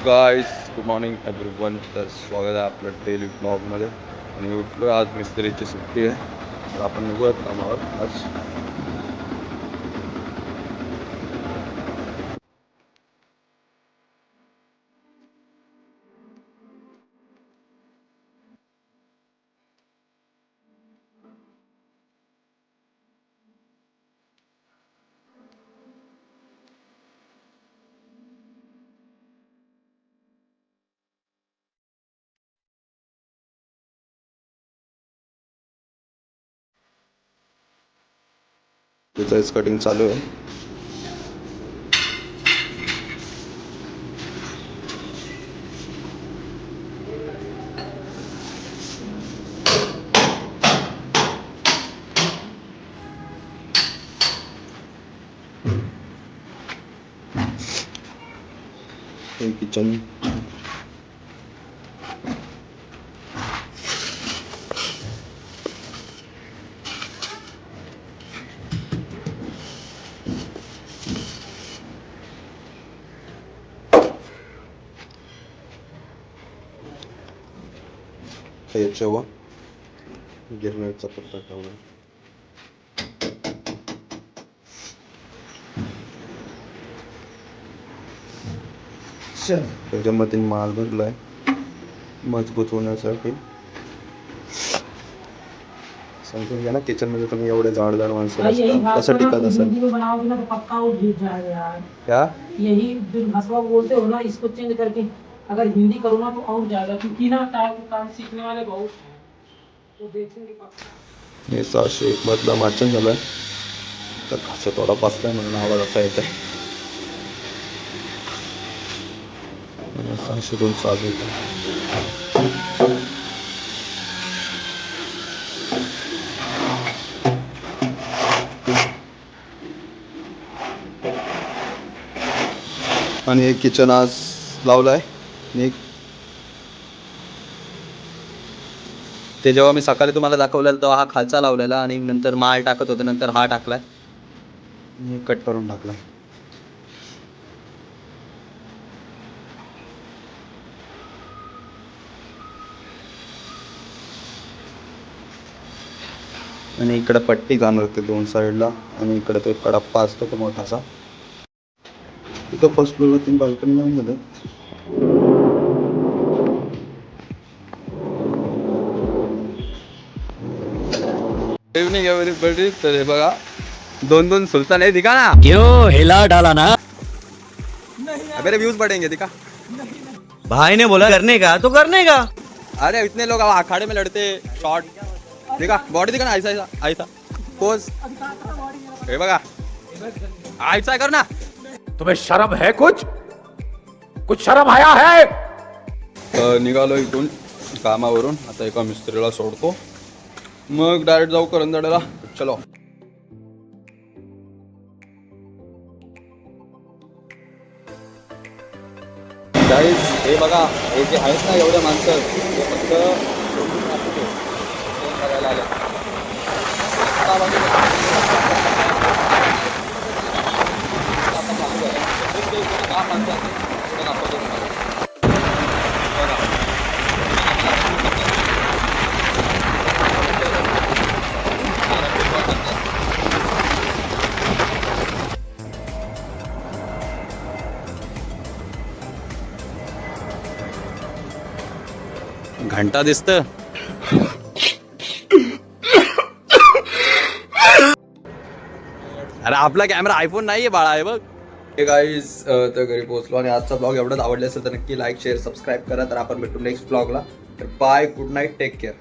Guys good morning everyone. तर स्वागत आहे आपलं डेली ब्लॉगमध्ये. आणि उठलो आज मिस्त्रीची सुट्टी आहे, तर आपण निघूयात कामावर आज. त्याचं कटिंग चालू आहे. हे किचन. याच्यावर गिरणाचा पत्ता ठेवला. त्याच्यामध्ये माल भरलाय मजबूत होण्यासाठी. समजून घ्या ना, किचन मध्ये तुम्ही एवढे जाड माणसं कसं टिकत असेल. क्या यही जो भाषा बोलते हो ना, इसको चेंज करके अगर हिंदी करो ना तो और जाएगा, क्योंकि ना काम सीखने वाले बहुत हैं, तो देखेंगे पक्का. हे 601 मधला वाचन झालंय, तर कसं थोडा बसलाय म्हणून आवाज असा येत आहे. 602 चालू आहे. आणि एक किचन आज लावलाय. ते जेव्हा मी सकाळी तुम्हाला दाखवलेला तेव्हा हा खालचा लावलेला, आणि नंतर माल टाकत होते, नंतर हा टाकलाय, कट करून टाकला. आणि इकडे पट्टी जाणार होते दोन साईडला, आणि इकडे तो कडप्पा असतो तो मोठासा. इथं फर्स्ट फ्लोअरला 3 बाल्कनी लावून दिलं. Evening everybody. तर हे बघा, 2-2 सुल्तान है, दिखा ना क्यों हिला डाला ना? मेरे व्यूज बढ़ेंगे, दिखा. भाई ने बोला करने का तो करने का. अरे इतने लोग अब अखाड़े में लड़ते शॉर्ट. दिखा बॉडी, दिखा ना, ऐसा ऐसा ऐसा पोज. हे बघा, ऐसा कर ना. तुम्हें शर्म है? कुछ शर्म आया है? निघालो इथून कामावरून. आता एका मिस्त्रीला सोडतो, मग डायरेक्ट जाऊ करंदड्याला. चलो. गाईज हे बघा, हे जे आहेत ना एवढे माणसं, ते फक्त बघायला आले. घंटा दिसत. अरे आपला कॅमेरा आयफोन नाहीये बाळा, आहे बघ. हे गाईज, तर घरी पोहोचलो, आणि आजचा ब्लॉग एवढाच आवडला असेल तर नक्की लाईक शेअर सबस्क्राईब करा. तर आपण भेटू नेक्स्ट ब्लॉगला. तर bye, good night, take care.